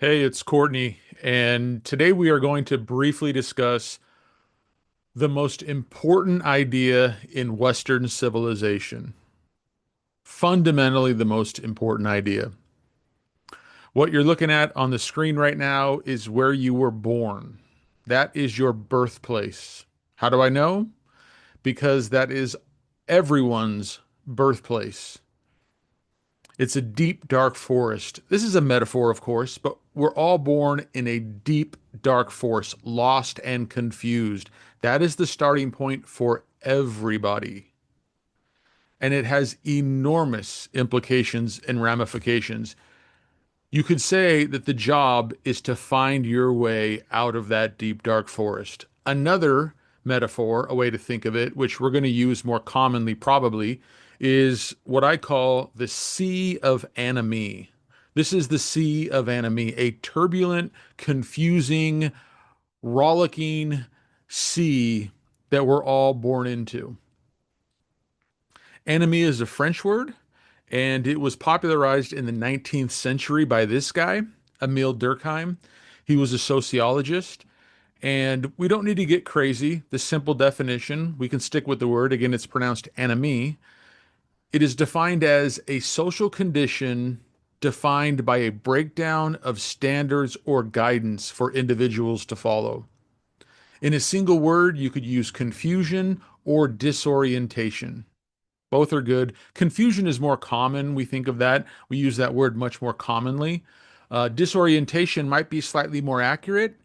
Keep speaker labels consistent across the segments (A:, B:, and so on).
A: Hey, it's Courtney, and today we are going to briefly discuss the most important idea in Western civilization. Fundamentally, the most important idea. What you're looking at on the screen right now is where you were born. That is your birthplace. How do I know? Because that is everyone's birthplace. It's a deep, dark forest. This is a metaphor, of course, but we're all born in a deep, dark forest, lost and confused. That is the starting point for everybody. And it has enormous implications and ramifications. You could say that the job is to find your way out of that deep, dark forest. Another metaphor, a way to think of it, which we're going to use more commonly probably, is what I call the sea of anomie. This is the sea of anomie, a turbulent, confusing, rollicking sea that we're all born into. Anomie is a French word, and it was popularized in the 19th century by this guy, Emile Durkheim. He was a sociologist, and we don't need to get crazy. The simple definition, we can stick with the word. Again, it's pronounced anomie. It is defined as a social condition defined by a breakdown of standards or guidance for individuals to follow. In a single word, you could use confusion or disorientation. Both are good. Confusion is more common. We think of that. We use that word much more commonly. Disorientation might be slightly more accurate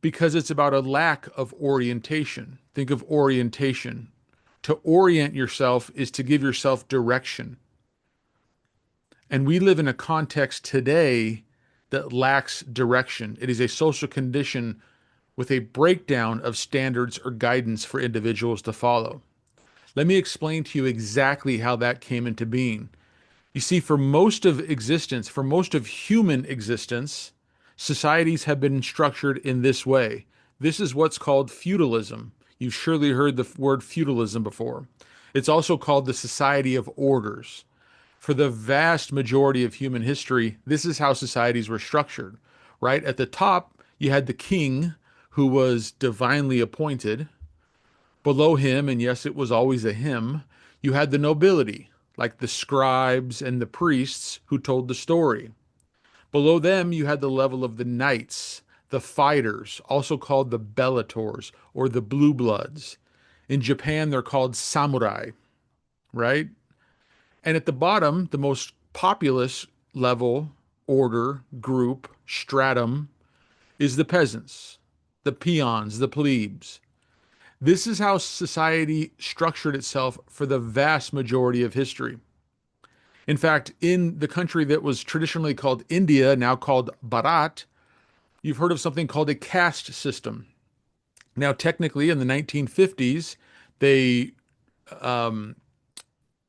A: because it's about a lack of orientation. Think of orientation. To orient yourself is to give yourself direction. And we live in a context today that lacks direction. It is a social condition with a breakdown of standards or guidance for individuals to follow. Let me explain to you exactly how that came into being. You see, for most of existence, for most of human existence, societies have been structured in this way. This is what's called feudalism. You've surely heard the word feudalism before. It's also called the society of orders. For the vast majority of human history, this is how societies were structured, right? At the top, you had the king who was divinely appointed. Below him, and yes, it was always a him, you had the nobility, like the scribes and the priests who told the story. Below them, you had the level of the knights, the fighters, also called the bellators or the blue bloods. In Japan, they're called samurai, right? And at the bottom, the most populous level, order, group, stratum is the peasants, the peons, the plebes. This is how society structured itself for the vast majority of history. In fact, in the country that was traditionally called India, now called Bharat, you've heard of something called a caste system. Now, technically, in the 1950s, they um,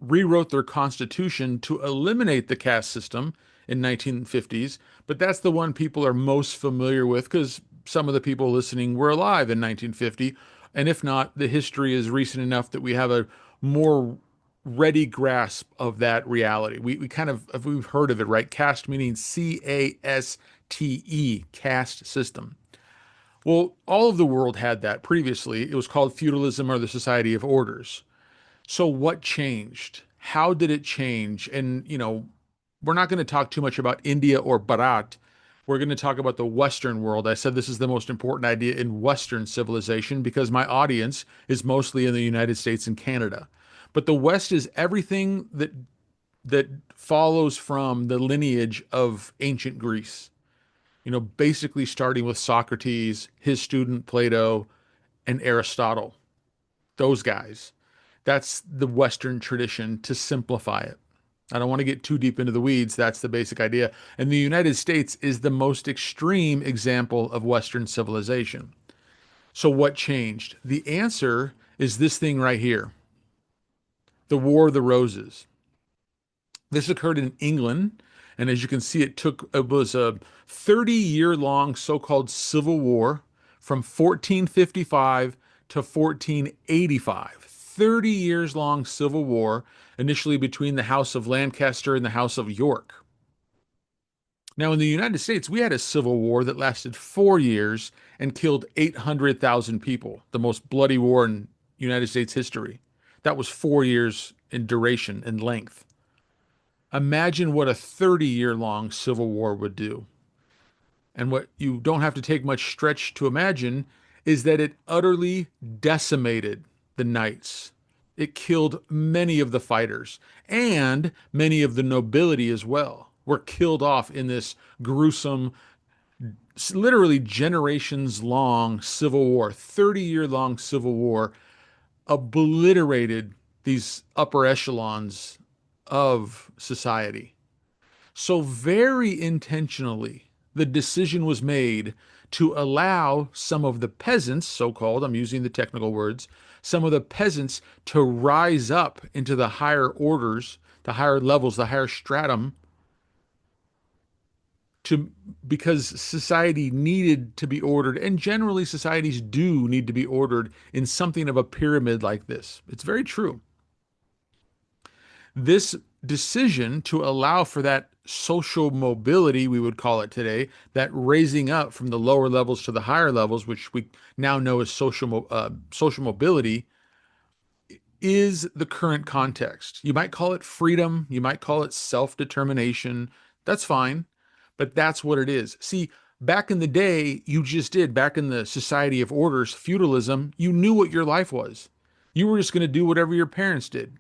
A: rewrote their constitution to eliminate the caste system in 1950s, but that's the one people are most familiar with because some of the people listening were alive in 1950, and if not, the history is recent enough that we have a more ready grasp of that reality. We kind of we've heard of it, right? Caste meaning CASTE, caste system. Well, all of the world had that previously. It was called feudalism or the society of orders. So what changed? How did it change? And, we're not going to talk too much about India or Bharat. We're going to talk about the Western world. I said this is the most important idea in Western civilization because my audience is mostly in the United States and Canada. But the West is everything that follows from the lineage of ancient Greece. Basically starting with Socrates, his student Plato, and Aristotle. Those guys. That's the Western tradition to simplify it. I don't want to get too deep into the weeds. That's the basic idea. And the United States is the most extreme example of Western civilization. So, what changed? The answer is this thing right here, the War of the Roses. This occurred in England. And as you can see, it was a 30-year long so called Civil War from 1455 to 1485. 30 years long civil war, initially between the House of Lancaster and the House of York. Now, in the United States, we had a civil war that lasted 4 years and killed 800,000 people, the most bloody war in United States history. That was 4 years in duration and length. Imagine what a 30-year long civil war would do. And what you don't have to take much stretch to imagine is that it utterly decimated the knights. It killed many of the fighters and many of the nobility as well, were killed off in this gruesome, literally generations long civil war, 30-year long civil war, obliterated these upper echelons of society. So, very intentionally, the decision was made to allow some of the peasants, so called, I'm using the technical words, some of the peasants to rise up into the higher orders, the higher levels, the higher stratum, to because society needed to be ordered, and generally societies do need to be ordered in something of a pyramid like this. It's very true. This decision to allow for that social mobility, we would call it today, that raising up from the lower levels to the higher levels, which we now know as social mobility, is the current context. You might call it freedom, you might call it self-determination. That's fine, but that's what it is. See, back in the day, you just did, back in the society of orders, feudalism, you knew what your life was. You were just going to do whatever your parents did,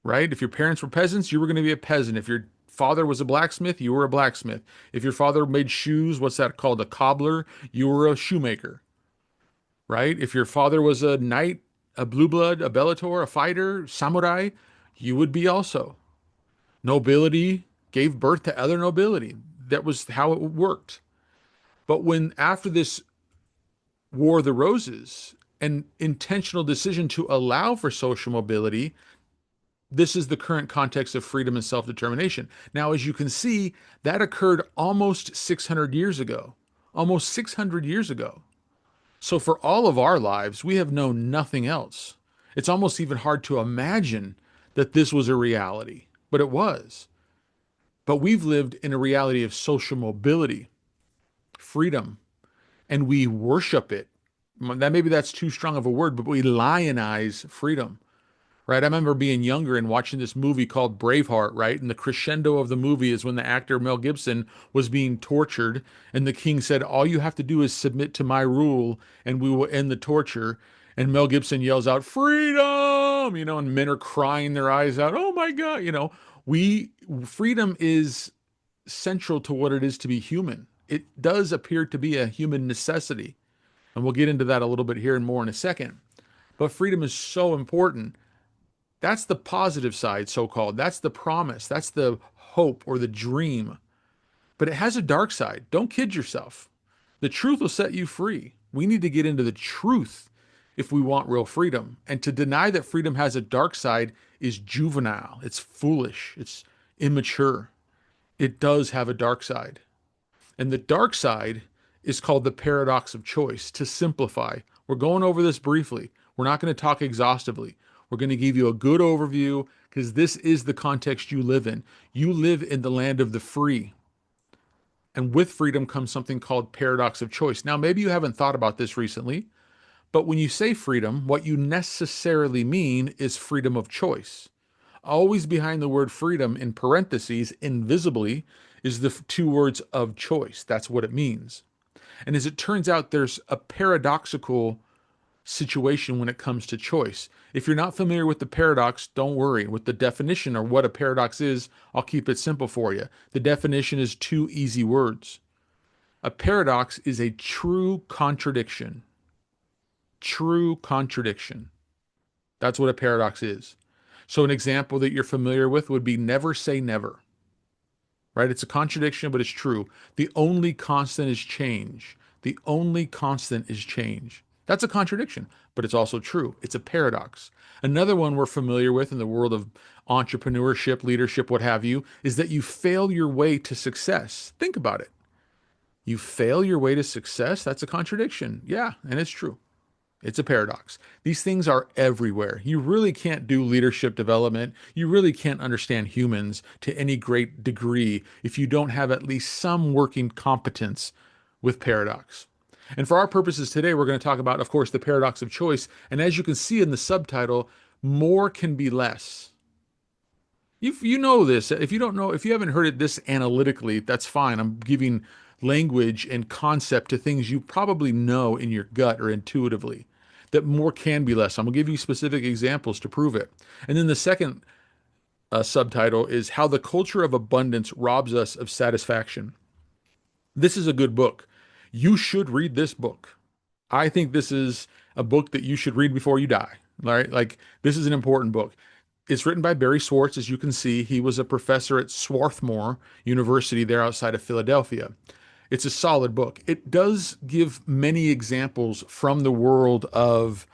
A: right? If your parents were peasants, you were going to be a peasant. If your father was a blacksmith, you were a blacksmith. If your father made shoes, what's that called? A cobbler, you were a shoemaker, right? If your father was a knight, a blue blood, a bellator, a fighter, samurai, you would be also. Nobility gave birth to other nobility. That was how it worked. But when after this War of the Roses, an intentional decision to allow for social mobility, this is the current context of freedom and self determination. Now, as you can see, that occurred almost 600 years ago. Almost 600 years ago. So, for all of our lives, we have known nothing else. It's almost even hard to imagine that this was a reality, but it was. But we've lived in a reality of social mobility, freedom, and we worship it. That maybe that's too strong of a word, but we lionize freedom. Right? I remember being younger and watching this movie called Braveheart, right? And the crescendo of the movie is when the actor Mel Gibson was being tortured, and the king said, "All you have to do is submit to my rule, and we will end the torture." And Mel Gibson yells out, "Freedom!" And men are crying their eyes out. Oh my God, we freedom is central to what it is to be human. It does appear to be a human necessity. And we'll get into that a little bit here and more in a second. But freedom is so important. That's the positive side, so called. That's the promise. That's the hope or the dream. But it has a dark side. Don't kid yourself. The truth will set you free. We need to get into the truth if we want real freedom. And to deny that freedom has a dark side is juvenile. It's foolish. It's immature. It does have a dark side. And the dark side is called the paradox of choice. To simplify, we're going over this briefly. We're not going to talk exhaustively. We're going to give you a good overview because this is the context you live in. You live in the land of the free. And with freedom comes something called paradox of choice. Now, maybe you haven't thought about this recently, but when you say freedom, what you necessarily mean is freedom of choice. Always behind the word freedom, in parentheses, invisibly, is the two words of choice. That's what it means. And as it turns out, there's a paradoxical situation when it comes to choice. If you're not familiar with the paradox, don't worry. With the definition or what a paradox is, I'll keep it simple for you. The definition is two easy words. A paradox is a true contradiction. True contradiction. That's what a paradox is. So an example that you're familiar with would be never say never. Right? It's a contradiction, but it's true. The only constant is change. The only constant is change. That's a contradiction, but it's also true. It's a paradox. Another one we're familiar with in the world of entrepreneurship, leadership, what have you, is that you fail your way to success. Think about it. You fail your way to success? That's a contradiction. Yeah, and it's true. It's a paradox. These things are everywhere. You really can't do leadership development. You really can't understand humans to any great degree if you don't have at least some working competence with paradox. And for our purposes today, we're going to talk about, of course, the paradox of choice. And as you can see in the subtitle, more can be less. You know this. If you don't know, if you haven't heard it this analytically, that's fine. I'm giving language and concept to things you probably know in your gut or intuitively. That more can be less. I'm gonna give you specific examples to prove it. And then the second subtitle is How the Culture of Abundance Robs Us of Satisfaction. This is a good book. You should read this book. I think this is a book that you should read before you die. All right. Like, this is an important book. It's written by Barry Schwartz, as you can see. He was a professor at Swarthmore University there outside of Philadelphia. It's a solid book. It does give many examples from the world of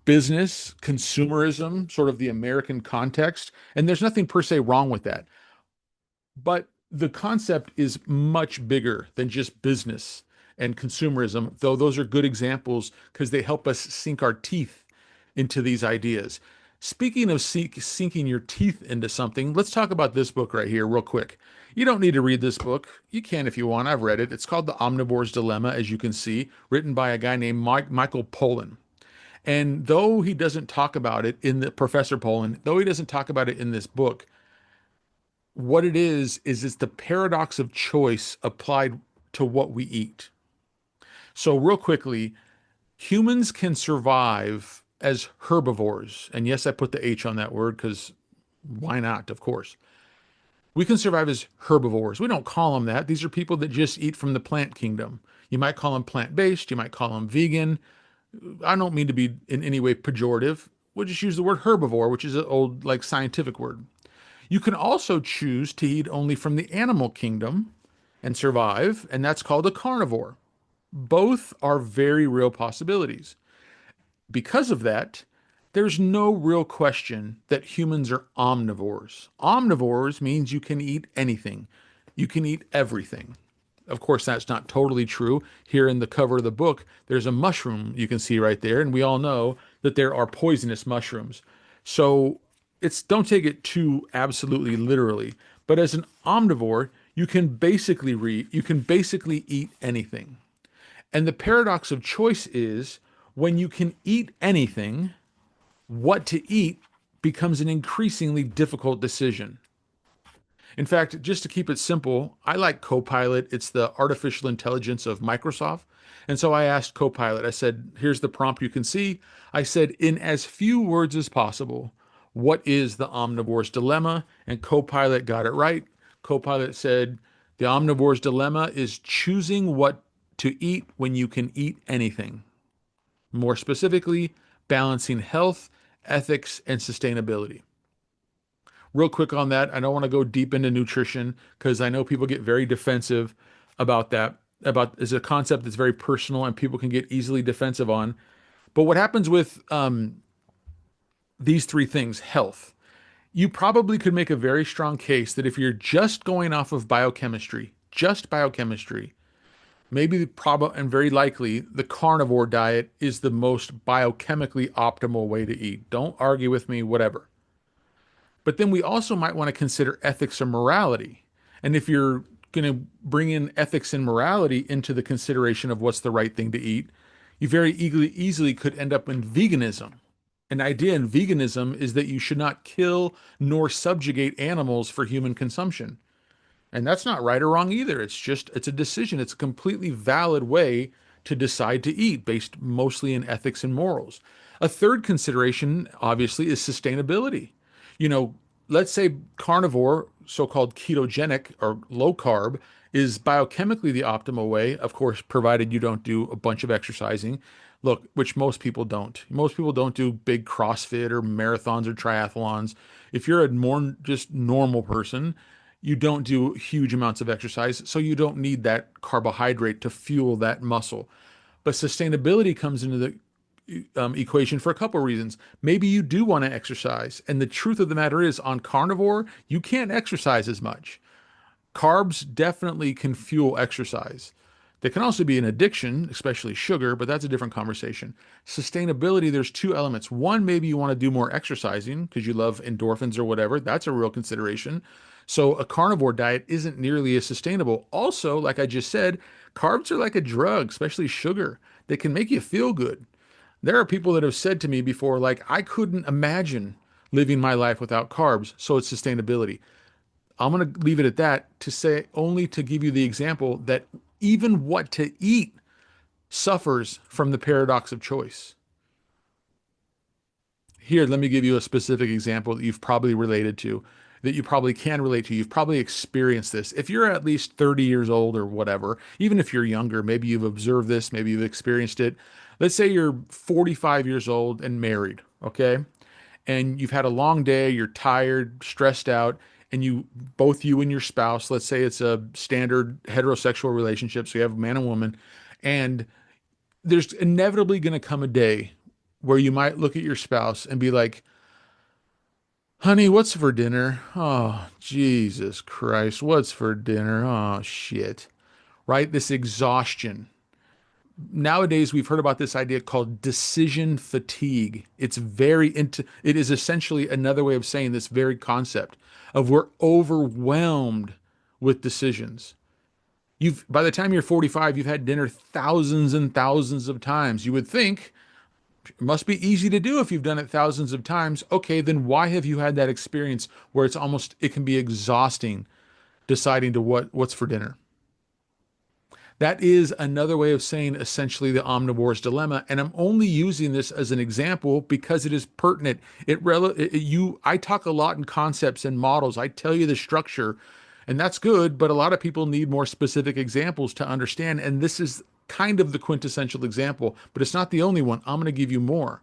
A: business, consumerism, sort of the American context. And there's nothing per se wrong with that. But the concept is much bigger than just business and consumerism, though those are good examples because they help us sink our teeth into these ideas. Speaking of sinking your teeth into something, let's talk about this book right here, real quick. You don't need to read this book. You can if you want. I've read it. It's called The Omnivore's Dilemma, as you can see, written by a guy named Michael Pollan. And though he doesn't talk about it in the Professor Pollan, though he doesn't talk about it in this book, what it is it's the paradox of choice applied to what we eat. So, real quickly, humans can survive as herbivores. And yes, I put the H on that word because why not? Of course. We can survive as herbivores. We don't call them that. These are people that just eat from the plant kingdom. You might call them plant-based. You might call them vegan. I don't mean to be in any way pejorative. We'll just use the word herbivore, which is an old, like, scientific word. You can also choose to eat only from the animal kingdom and survive, and that's called a carnivore. Both are very real possibilities. Because of that, there's no real question that humans are omnivores. Omnivores means you can eat anything. You can eat everything. Of course, that's not totally true. Here in the cover of the book, there's a mushroom you can see right there, and we all know that there are poisonous mushrooms. So it's don't take it too absolutely literally. But as an omnivore, you can basically eat anything. And the paradox of choice is when you can eat anything, what to eat becomes an increasingly difficult decision. In fact, just to keep it simple, I like Copilot. It's the artificial intelligence of Microsoft. And so I asked Copilot, I said, here's the prompt you can see. I said, in as few words as possible, what is the omnivore's dilemma? And Copilot got it right. Copilot said, the omnivore's dilemma is choosing what to eat when you can eat anything. More specifically, balancing health, ethics, and sustainability. Real quick on that, I don't want to go deep into nutrition because I know people get very defensive about that. About is a concept that's very personal and people can get easily defensive on. But what happens with these three things, health, you probably could make a very strong case that if you're just going off of biochemistry, just biochemistry, maybe probably and very likely the carnivore diet is the most biochemically optimal way to eat. Don't argue with me, whatever. But then we also might want to consider ethics and morality. And if you're going to bring in ethics and morality into the consideration of what's the right thing to eat, you very easily could end up in veganism. An idea in veganism is that you should not kill nor subjugate animals for human consumption. And that's not right or wrong either. It's a decision. It's a completely valid way to decide to eat based mostly in ethics and morals. A third consideration, obviously, is sustainability. You know, let's say carnivore, so-called ketogenic or low carb, is biochemically the optimal way, of course, provided you don't do a bunch of exercising. Look, which most people don't. Most people don't do big CrossFit or marathons or triathlons. If you're a more just normal person, you don't do huge amounts of exercise, so you don't need that carbohydrate to fuel that muscle. But sustainability comes into the equation for a couple of reasons. Maybe you do want to exercise, and the truth of the matter is, on carnivore, you can't exercise as much. Carbs definitely can fuel exercise. They can also be an addiction, especially sugar, but that's a different conversation. Sustainability, there's two elements. One, maybe you want to do more exercising because you love endorphins or whatever. That's a real consideration. So a carnivore diet isn't nearly as sustainable. Also, like I just said, carbs are like a drug, especially sugar. They can make you feel good. There are people that have said to me before, like, I couldn't imagine living my life without carbs. So it's sustainability. I'm going to leave it at that to say only to give you the example that even what to eat suffers from the paradox of choice. Here, let me give you a specific example that you've probably related to, that you probably can relate to. You've probably experienced this. If you're at least 30 years old or whatever, even if you're younger, maybe you've observed this, maybe you've experienced it. Let's say you're 45 years old and married, okay? And you've had a long day, you're tired, stressed out, and both you and your spouse, let's say it's a standard heterosexual relationship, so you have a man and woman, and there's inevitably going to come a day where you might look at your spouse and be like, honey, what's for dinner? Oh, Jesus Christ, what's for dinner? Oh, shit. Right? This exhaustion. Nowadays, we've heard about this idea called decision fatigue. It is essentially another way of saying this very concept of we're overwhelmed with decisions. By the time you're 45, you've had dinner thousands and thousands of times. You would think it must be easy to do if you've done it thousands of times. Okay, then why have you had that experience where it can be exhausting deciding to what's for dinner? That is another way of saying essentially the omnivore's dilemma. And I'm only using this as an example because it is pertinent. I talk a lot in concepts and models. I tell you the structure, and that's good, but a lot of people need more specific examples to understand. And this is kind of the quintessential example, but it's not the only one. I'm going to give you more.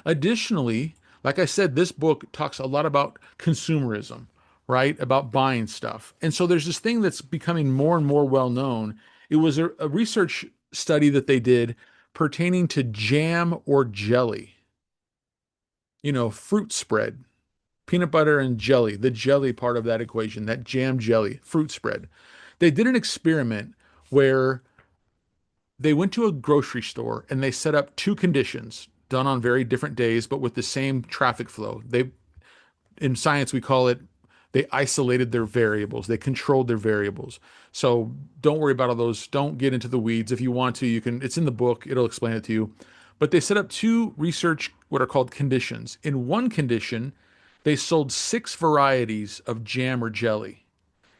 A: Additionally, like I said, this book talks a lot about consumerism, right? About buying stuff. And so there's this thing that's becoming more and more well known. It was a research study that they did pertaining to jam or jelly, fruit spread, peanut butter and jelly, the jelly part of that equation, that jam jelly, fruit spread. They did an experiment where they went to a grocery store and they set up two conditions done on very different days, but with the same traffic flow. In science, we call it, they isolated their variables. They controlled their variables. So don't worry about all those. Don't get into the weeds. If you want to, it's in the book. It'll explain it to you. But they set up two research, what are called conditions. In one condition, they sold six varieties of jam or jelly.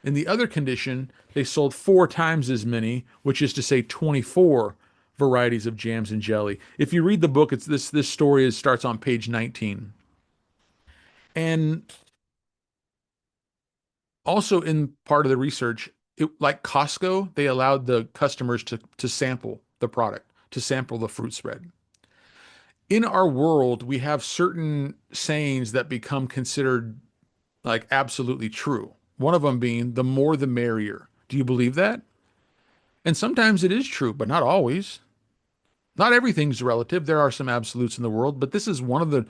A: In the other condition, they sold four times as many, which is to say 24 varieties of jams and jelly. If you read the book, it's this story starts on page 19. And also in part of the research, like Costco, they allowed the customers to sample the product, to sample the fruit spread. In our world, we have certain sayings that become considered like absolutely true. One of them being the more the merrier. Do you believe that? And sometimes it is true, but not always. Not everything's relative. There are some absolutes in the world, but this is one of the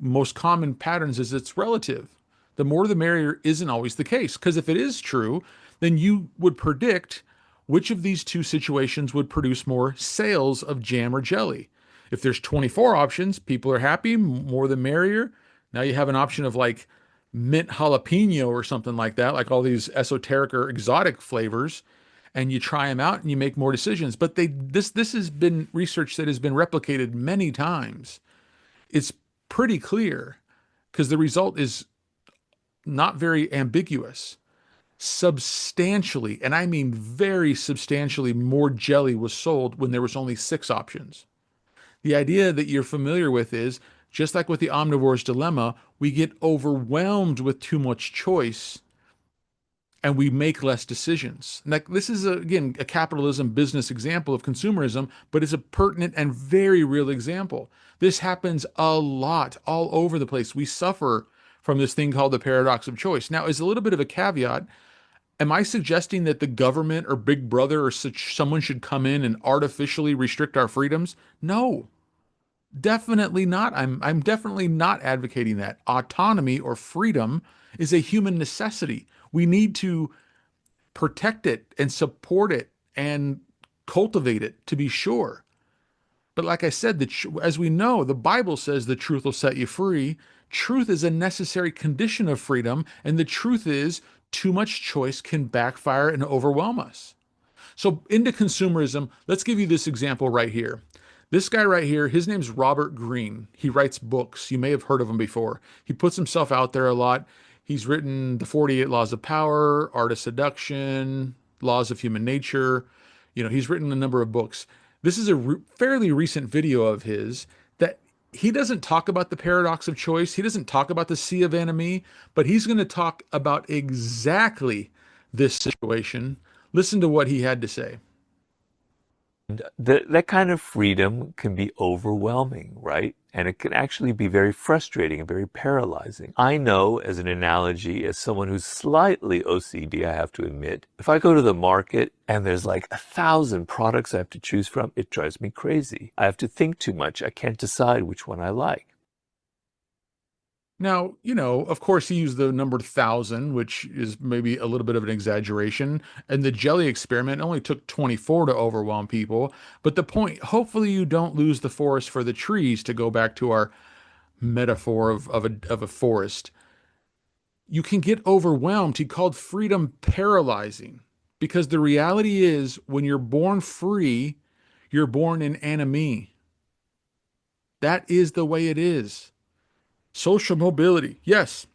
A: most common patterns is it's relative. The more the merrier isn't always the case. Because if it is true, then you would predict which of these two situations would produce more sales of jam or jelly. If there's 24 options, people are happy, more the merrier. Now you have an option of like mint jalapeno or something like that, like all these esoteric or exotic flavors, and you try them out and you make more decisions. But this has been research that has been replicated many times. It's pretty clear because the result is not very ambiguous. Substantially, and I mean very substantially more jelly was sold when there was only six options. The idea that you're familiar with is just like with the omnivore's dilemma, we get overwhelmed with too much choice and we make less decisions. Like this is again a capitalism business example of consumerism, but it's a pertinent and very real example. This happens a lot all over the place. We suffer from this thing called the paradox of choice. Now, as a little bit of a caveat, am I suggesting that the government or Big Brother or someone should come in and artificially restrict our freedoms? No, definitely not. I'm definitely not advocating that. Autonomy or freedom is a human necessity. We need to protect it and support it and cultivate it to be sure. But like I said, as we know, the Bible says the truth will set you free. Truth is a necessary condition of freedom, and the truth is too much choice can backfire and overwhelm us. So into consumerism, let's give you this example right here. This guy right here, his name's Robert Greene. He writes books. You may have heard of him before. He puts himself out there a lot. He's written The 48 Laws of Power, Art of Seduction, Laws of Human Nature. He's written a number of books. This is a fairly recent video of his that he doesn't talk about the paradox of choice. He doesn't talk about the sea of enemy, but he's going to talk about exactly this situation. Listen to what he had to say.
B: That kind of freedom can be overwhelming, right? And it can actually be very frustrating and very paralyzing. I know, as an analogy, as someone who's slightly OCD, I have to admit, if I go to the market and there's like 1,000 products I have to choose from, it drives me crazy. I have to think too much. I can't decide which one I like.
A: Now, of course, he used the number 1,000, which is maybe a little bit of an exaggeration. And the jelly experiment only took 24 to overwhelm people. But the point, hopefully, you don't lose the forest for the trees, to go back to our metaphor of a forest. You can get overwhelmed. He called freedom paralyzing because the reality is when you're born free, you're born in enemy. That is the way it is. Social mobility. Yes,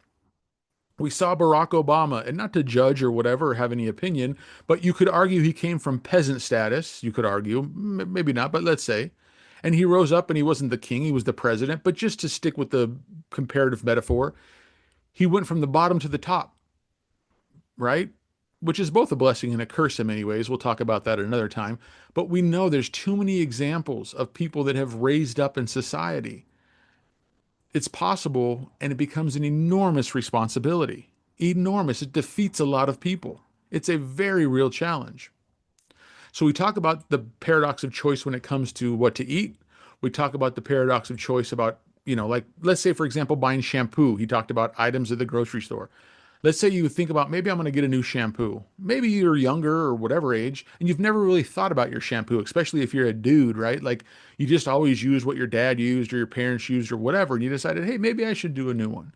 A: we saw Barack Obama, and not to judge or whatever or have any opinion, but you could argue he came from peasant status. You could argue, maybe not, but let's say. And he rose up and he wasn't the king, he was the president. But just to stick with the comparative metaphor, he went from the bottom to the top, right? Which is both a blessing and a curse in many ways. We'll talk about that another time. But we know there's too many examples of people that have raised up in society. It's possible, and it becomes an enormous responsibility. Enormous. It defeats a lot of people. It's a very real challenge. So we talk about the paradox of choice when it comes to what to eat. We talk about the paradox of choice about, like let's say, for example, buying shampoo. He talked about items at the grocery store. Let's say you think about, maybe I'm going to get a new shampoo. Maybe you're younger or whatever age, and you've never really thought about your shampoo, especially if you're a dude, right? Like you just always use what your dad used or your parents used or whatever, and you decided, hey, maybe I should do a new one.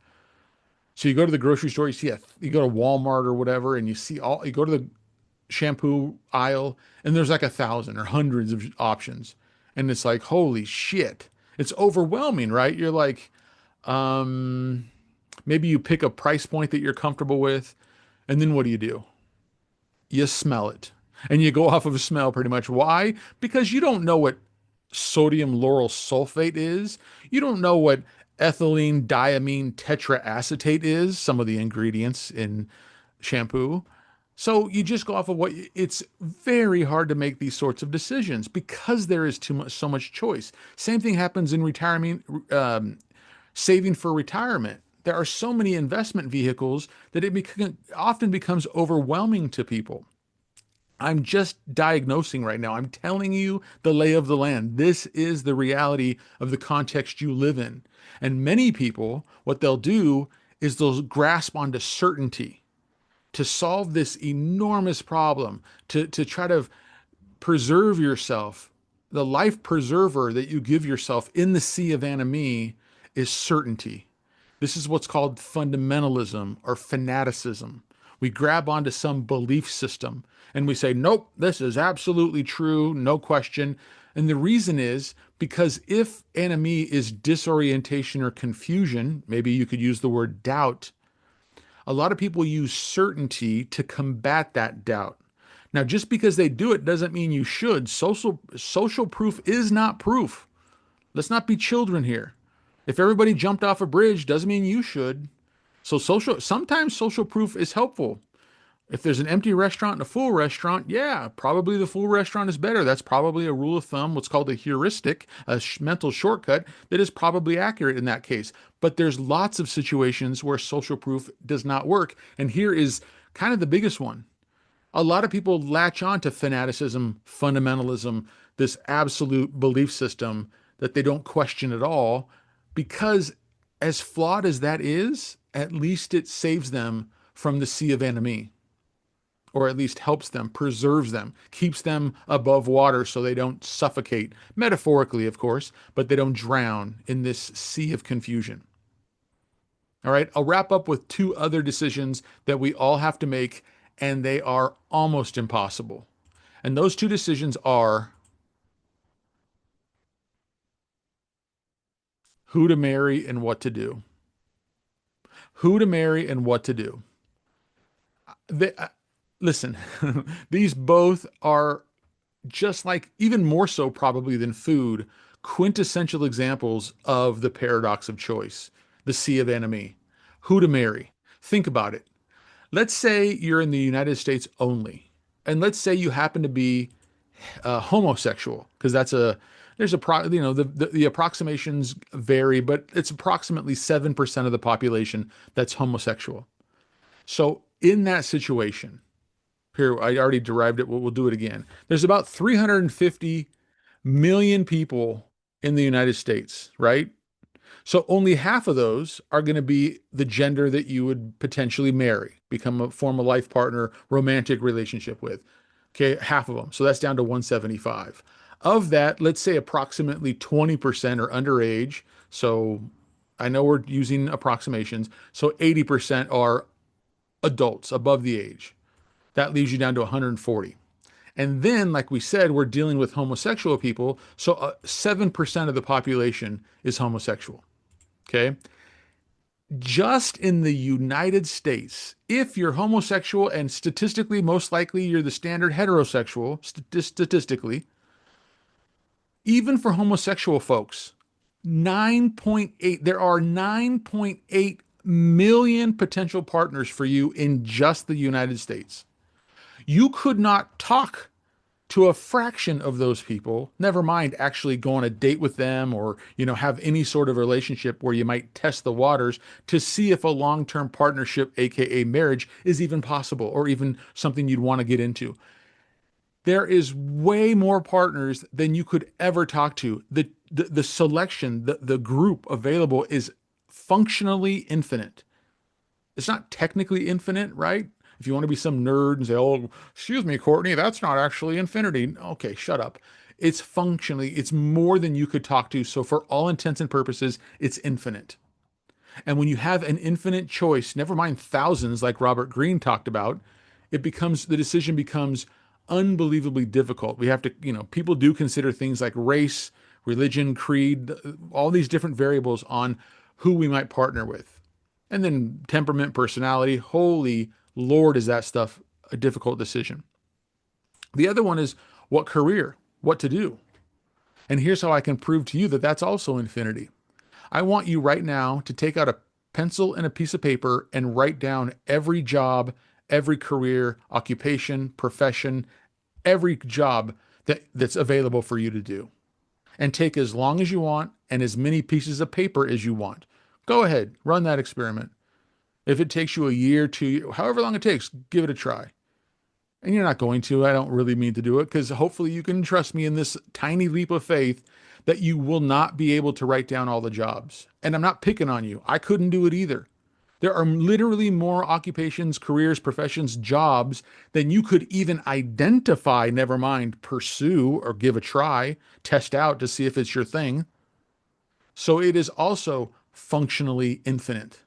A: So you go to the grocery store, you go to Walmart or whatever, and you go to the shampoo aisle, and there's like 1,000 or hundreds of options, and it's like, holy shit, it's overwhelming, right? You're like, um, maybe you pick a price point that you're comfortable with, and then what do? You smell it. And you go off of a smell pretty much. Why? Because you don't know what sodium lauryl sulfate is. You don't know what ethylene diamine tetraacetate is, some of the ingredients in shampoo. So you just go off of it's very hard to make these sorts of decisions because there is so much choice. Same thing happens in retirement, saving for retirement. There are so many investment vehicles that often becomes overwhelming to people. I'm just diagnosing right now. I'm telling you the lay of the land. This is the reality of the context you live in. And many people, what they'll do is they'll grasp onto certainty to solve this enormous problem, to try to preserve yourself. The life preserver that you give yourself in the sea of enemy is certainty. This is what's called fundamentalism or fanaticism. We grab onto some belief system and we say, nope, this is absolutely true, no question. And the reason is because if enemy is disorientation or confusion, maybe you could use the word doubt, a lot of people use certainty to combat that doubt. Now, just because they do it doesn't mean you should. Social proof is not proof. Let's not be children here. If everybody jumped off a bridge, doesn't mean you should. So sometimes social proof is helpful. If there's an empty restaurant and a full restaurant, yeah, probably the full restaurant is better. That's probably a rule of thumb, what's called a heuristic, a mental shortcut that is probably accurate in that case. But there's lots of situations where social proof does not work. And here is kind of the biggest one. A lot of people latch on to fanaticism, fundamentalism, this absolute belief system that they don't question at all, because as flawed as that is, at least it saves them from the sea of enemy. or at least helps them, preserves them, keeps them above water so they don't suffocate, metaphorically, of course, but they don't drown in this sea of confusion. All right, I'll wrap up with two other decisions that we all have to make, and they are almost impossible. And those two decisions are who to marry and what to do. Who to marry and what to do. They, listen, these both are just like, even more so probably than food, quintessential examples of the paradox of choice, the sea of enemy. Who to marry. Think about it. Let's say you're in the United States only, and let's say you happen to be homosexual, because there's the approximations vary, but it's approximately 7% of the population that's homosexual. So in that situation, here I already derived it. We'll do it again. There's about 350 million people in the United States, right? So only half of those are going to be the gender that you would potentially marry, form a life partner, romantic relationship with. Okay, half of them. So that's down to 175. Of that, let's say approximately 20% are underage. So I know we're using approximations. So 80% are adults above the age. That leaves you down to 140. And then, like we said, we're dealing with homosexual people. So 7% of the population is homosexual. Okay. Just in the United States, if you're homosexual, and statistically, most likely you're the standard heterosexual, statistically, even for homosexual folks, 9.8, there are 9.8 million potential partners for you in just the United States. You could not talk to a fraction of those people, never mind actually go on a date with them, or, have any sort of relationship where you might test the waters to see if a long-term partnership, aka marriage, is even possible or even something you'd want to get into. There is way more partners than you could ever talk to. The selection, the group available is functionally infinite. It's not technically infinite, right? If you want to be some nerd and say, "Oh, excuse me, Courtney, that's not actually infinity." Okay, shut up. It's more than you could talk to. So for all intents and purposes, it's infinite. And when you have an infinite choice, never mind thousands like Robert Greene talked about, the decision becomes unbelievably difficult. We have to, people do consider things like race, religion, creed, all these different variables on who we might partner with. And then temperament, personality. Holy Lord, is that stuff a difficult decision. The other one is what career, what to do. And here's how I can prove to you that that's also infinity. I want you right now to take out a pencil and a piece of paper and write down every job, every career, occupation, profession, every job that's available for you to do. And take as long as you want and as many pieces of paper as you want. Go ahead, run that experiment. If it takes you a year, 2 years, however long it takes, give it a try. And you're not going to. I don't really mean to do it, because hopefully you can trust me in this tiny leap of faith that you will not be able to write down all the jobs. And I'm not picking on you. I couldn't do it either. There are literally more occupations, careers, professions, jobs than you could even identify, never mind pursue or give a try, test out to see if it's your thing. So it is also functionally infinite.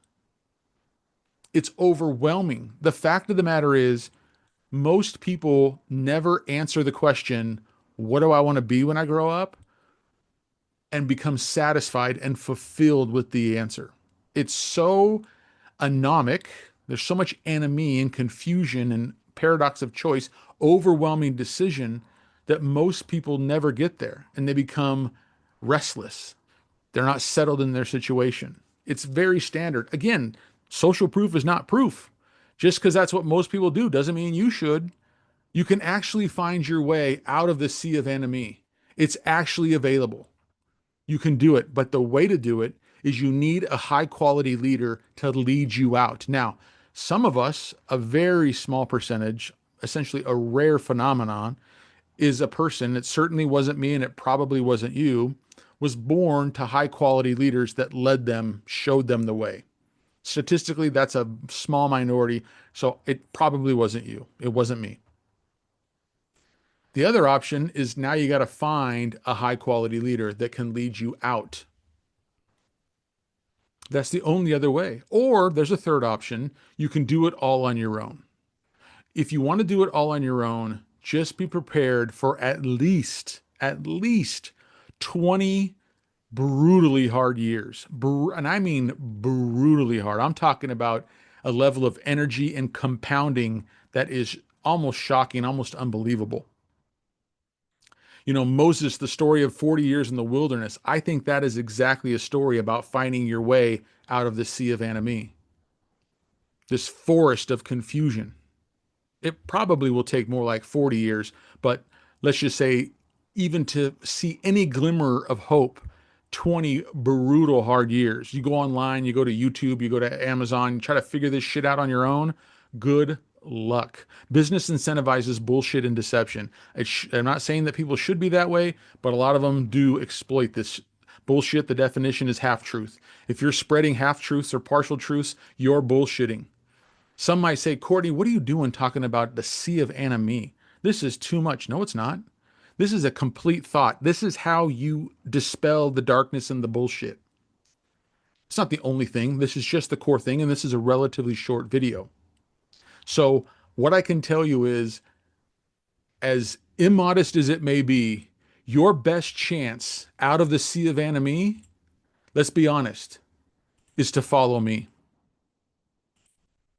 A: It's overwhelming. The fact of the matter is, most people never answer the question, what do I want to be when I grow up? And become satisfied and fulfilled with the answer. It's so anomic. There's so much anomie and confusion and paradox of choice, overwhelming decision, that most people never get there, and they become restless. They're not settled in their situation. It's very standard. Again, social proof is not proof. Just because that's what most people do doesn't mean you should. You can actually find your way out of the sea of enemy. It's actually available. You can do it, but the way to do it is you need a high quality leader to lead you out. Now, some of us, a very small percentage, essentially a rare phenomenon, is a person, it certainly wasn't me and it probably wasn't you, was born to high quality leaders that led them, showed them the way. Statistically, that's a small minority. So it probably wasn't you. It wasn't me. The other option is now you got to find a high quality leader that can lead you out. That's the only other way. Or there's a third option. You can do it all on your own. If you want to do it all on your own, just be prepared for at least 20 brutally hard years. And I mean brutally hard. I'm talking about a level of energy and compounding that is almost shocking, almost unbelievable. Moses, the story of 40 years in the wilderness, I think that is exactly a story about finding your way out of the sea of enemy, this forest of confusion. It probably will take more like 40 years, but let's just say, even to see any glimmer of hope, 20 brutal hard years. You go online, you go to YouTube, you go to Amazon, you try to figure this shit out on your own. Good luck. Business incentivizes bullshit and deception. I'm not saying that people should be that way, but a lot of them do exploit this bullshit. The definition is half truth. If you're spreading half truths or partial truths, you're bullshitting. Some might say, Courtney, what are you doing talking about the sea of enemy? This is too much. No, it's not. This is a complete thought. This is how you dispel the darkness and the bullshit. It's not the only thing. This is just the core thing, and this is a relatively short video. So, what I can tell you is, as immodest as it may be, your best chance out of the sea of enemy, let's be honest, is to follow me.